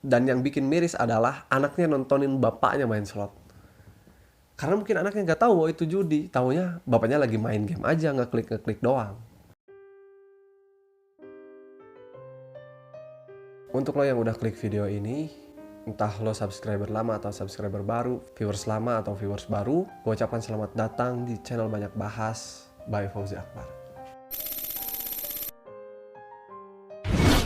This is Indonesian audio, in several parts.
Dan yang bikin miris adalah anaknya nontonin bapaknya main slot. Karena mungkin anaknya nggak tahu bahwa itu judi, taunya bapaknya lagi main game aja, ngeklik doang. Untuk lo yang udah klik video ini, entah lo subscriber lama atau subscriber baru, viewers lama atau viewers baru, gue ucapkan selamat datang di channel Banyak Bahas by Fauzi Akbar.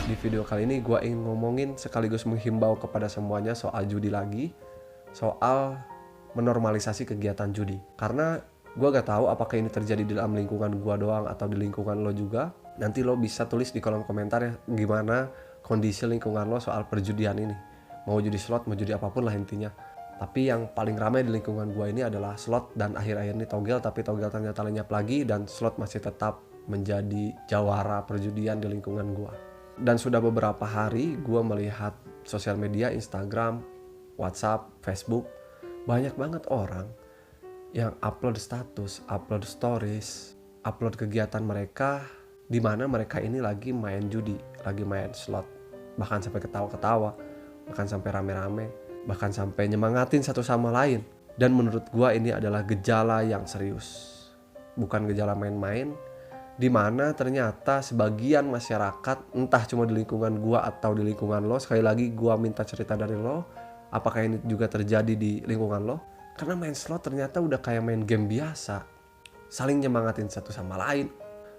Di video kali ini gue ingin ngomongin sekaligus menghimbau kepada semuanya soal judi lagi, soal menormalisasi kegiatan judi. Karena gue gak tahu apakah ini terjadi di dalam lingkungan gue doang atau di lingkungan lo juga. Nanti lo bisa tulis di kolom komentar ya gimana kondisi lingkungan lo soal perjudian ini. Mau judi slot, mau judi apapun lah intinya. Tapi yang paling ramai di lingkungan gue ini adalah slot dan akhir-akhir ini togel, tapi togel ternyata lenyap lagi dan slot masih tetap menjadi jawara perjudian di lingkungan gue. Dan sudah beberapa hari gue melihat sosial media, Instagram, WhatsApp, Facebook, banyak banget orang yang upload status, upload stories, upload kegiatan mereka di mana mereka ini lagi main judi, lagi main slot. Bahkan sampai ketawa-ketawa, bahkan sampai rame-rame, bahkan sampai nyemangatin satu sama lain. Dan menurut gue ini adalah gejala yang serius. Bukan gejala main-main, di mana ternyata sebagian masyarakat, entah cuma di lingkungan gua atau di lingkungan lo, sekali lagi gua minta cerita dari lo, apakah ini juga terjadi di lingkungan lo? Karena main slot ternyata udah kayak main game biasa, saling nyemangatin satu sama lain,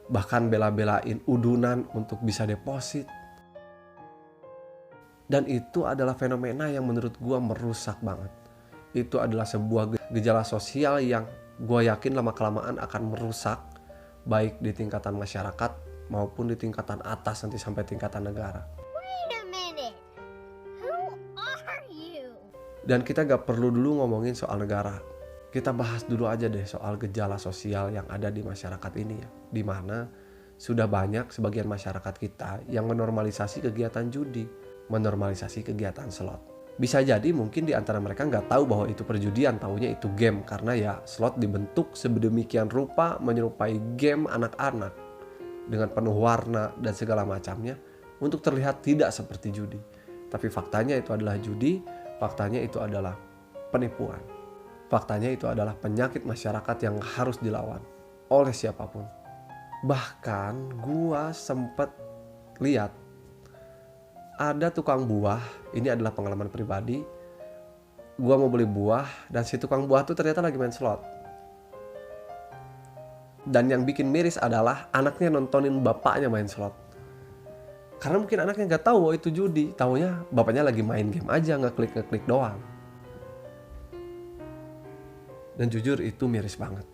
bahkan bela-belain udunan untuk bisa deposit. Dan itu adalah fenomena yang menurut gua merusak banget. Itu adalah sebuah gejala sosial yang gua yakin lama-kelamaan akan merusak, baik di tingkatan masyarakat maupun di tingkatan atas nanti sampai tingkatan negara. Wait a minute. Who are you? Dan kita gak perlu dulu ngomongin soal negara. Kita bahas dulu aja deh soal gejala sosial yang ada di masyarakat ini ya. Dimana sudah banyak sebagian masyarakat kita yang menormalisasi kegiatan judi, menormalisasi kegiatan slot. Bisa jadi mungkin di antara mereka nggak tahu bahwa itu perjudian, taunya itu game. Karena ya slot dibentuk sedemikian rupa menyerupai game anak-anak dengan penuh warna dan segala macamnya untuk terlihat tidak seperti judi. Tapi faktanya itu adalah judi, faktanya itu adalah penipuan. Faktanya itu adalah penyakit masyarakat yang harus dilawan oleh siapapun. Bahkan gua sempet lihat ada tukang buah, ini adalah pengalaman pribadi. Gua mau beli buah dan si tukang buah tuh ternyata lagi main slot. Dan yang bikin miris adalah anaknya nontonin bapaknya main slot. Karena mungkin anaknya nggak tahu bahwa itu judi, taunya bapaknya lagi main game aja, ngeklik doang. Dan jujur itu miris banget.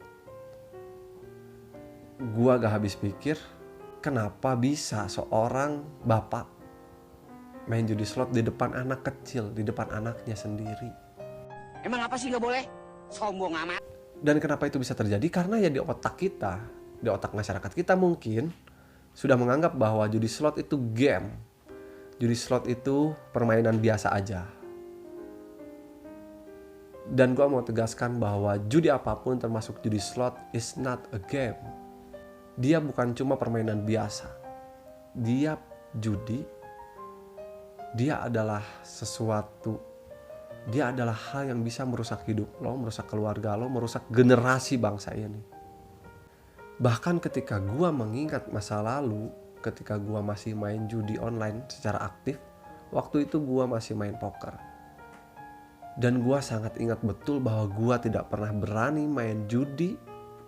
Gua gak habis pikir, kenapa bisa seorang bapak main judi slot di depan anak kecil, di depan anaknya sendiri. Emang apa sih gak boleh? Sombong amat. Dan kenapa itu bisa terjadi? Karena ya di otak kita, di otak masyarakat kita mungkin sudah menganggap bahwa judi slot itu game. Judi slot itu permainan biasa aja. Dan gue mau tegaskan bahwa judi apapun termasuk judi slot is not a game. Dia bukan cuma permainan biasa. Dia judi. Dia adalah sesuatu, dia adalah hal yang bisa merusak hidup lo, merusak keluarga lo, merusak generasi bangsa ini. Bahkan ketika gua mengingat masa lalu, ketika gua masih main judi online secara aktif, waktu itu gua masih main poker. Dan gua sangat ingat betul bahwa gua tidak pernah berani main judi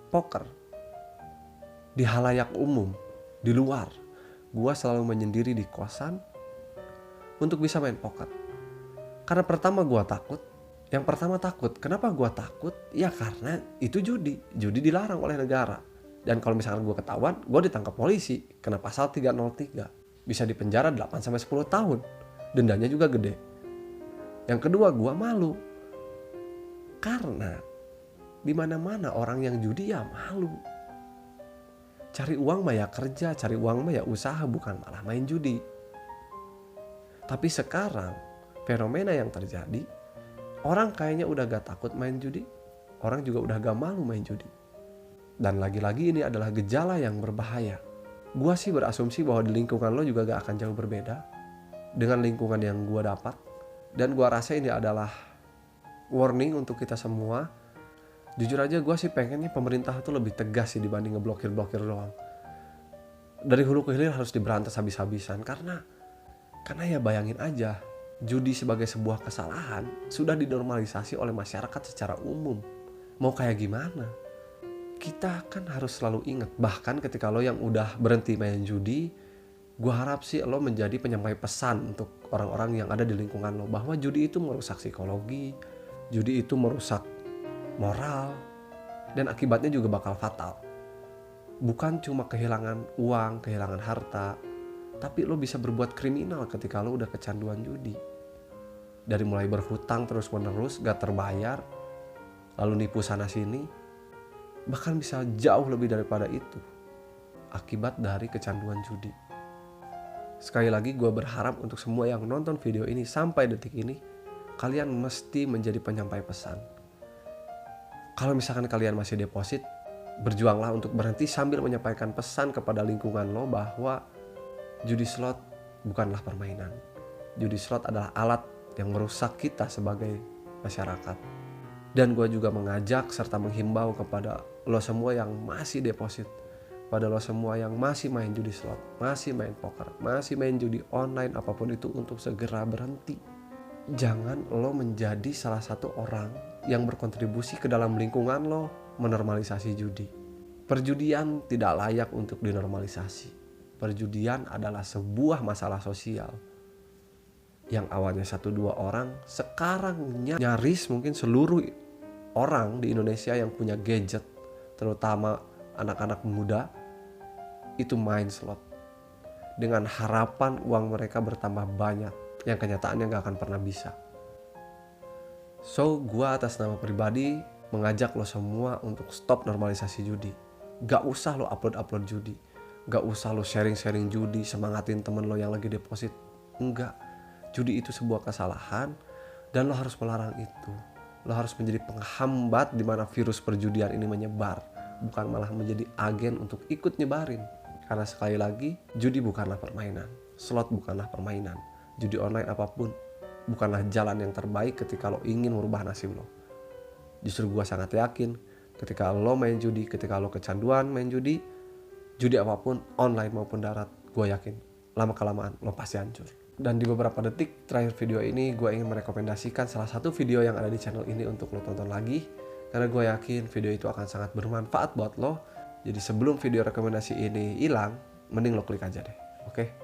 poker di halayak umum, di luar. Gua selalu menyendiri di kosan untuk bisa main poker. Karena pertama gue takut. Yang pertama takut. Kenapa gue takut? Ya karena itu judi. Judi dilarang oleh negara. Dan kalau misalkan gue ketahuan, gue ditangkap polisi. Kena pasal 303. Bisa dipenjara 8-10 tahun. Dendanya juga gede. Yang kedua, gue malu. Karena di mana-mana orang yang judi ya malu. Cari uang mah ya kerja, cari uang mah ya usaha, bukan malah main judi. Tapi sekarang fenomena yang terjadi, orang kayaknya udah gak takut main judi, orang juga udah gak malu main judi. Dan lagi-lagi ini adalah gejala yang berbahaya. Gua sih berasumsi bahwa di lingkungan lo juga gak akan jauh berbeda dengan lingkungan yang gua dapat. Dan gue rasa ini adalah warning untuk kita semua. Jujur aja gue sih pengennya pemerintah tuh lebih tegas sih dibanding ngeblokir-blokir doang. Dari hulu ke hilir harus diberantas habis-habisan. Karena ya bayangin aja, judi sebagai sebuah kesalahan sudah dinormalisasi oleh masyarakat secara umum. Mau kayak gimana? Kita kan harus selalu ingat, bahkan ketika lo yang udah berhenti main judi, gue harap sih lo menjadi penyampai pesan untuk orang-orang yang ada di lingkungan lo, bahwa judi itu merusak psikologi, judi itu merusak moral, dan akibatnya juga bakal fatal. Bukan cuma kehilangan uang, kehilangan harta, tapi lo bisa berbuat kriminal ketika lo udah kecanduan judi. Dari mulai berhutang terus menerus, gak terbayar, lalu nipu sana sini, bahkan bisa jauh lebih daripada itu akibat dari kecanduan judi. Sekali lagi gue berharap untuk semua yang nonton video ini sampai detik ini, kalian mesti menjadi penyampai pesan. Kalau misalkan kalian masih deposit, berjuanglah untuk berhenti sambil menyampaikan pesan kepada lingkungan lo bahwa judi slot bukanlah permainan. Judi slot adalah alat yang merusak kita sebagai masyarakat. Dan gue juga mengajak serta menghimbau kepada lo semua yang masih deposit, pada lo semua yang masih main judi slot, masih main poker, masih main judi online, apapun itu, untuk segera berhenti. Jangan lo menjadi salah satu orang yang berkontribusi ke dalam lingkungan lo menormalisasi judi. Perjudian tidak layak untuk dinormalisasi. Perjudian adalah sebuah masalah sosial yang awalnya 1-2 orang, sekarang nyaris mungkin seluruh orang di Indonesia yang punya gadget, terutama anak-anak muda, itu main slot dengan harapan uang mereka bertambah banyak, yang kenyataannya gak akan pernah bisa. So, gue atas nama pribadi mengajak lo semua untuk stop normalisasi judi. Gak usah lo upload judi, gak usah lo sharing judi, semangatin temen lo yang lagi deposit. Enggak, judi itu sebuah kesalahan dan lo harus melarang itu. Lo harus menjadi penghambat di mana virus perjudian ini menyebar, bukan malah menjadi agen untuk ikut nyebarin. Karena sekali lagi, judi bukanlah permainan, slot bukanlah permainan, judi online apapun bukanlah jalan yang terbaik ketika lo ingin merubah nasib lo. Justru gue sangat yakin ketika lo main judi, ketika lo kecanduan main judi, judi apapun, online maupun darat, gue yakin lama-kelamaan lo pasti hancur. Dan di beberapa detik terakhir video ini, gue ingin merekomendasikan salah satu video yang ada di channel ini untuk lo tonton lagi, karena gue yakin video itu akan sangat bermanfaat buat lo. Jadi sebelum video rekomendasi ini hilang, mending lo klik aja deh, oke?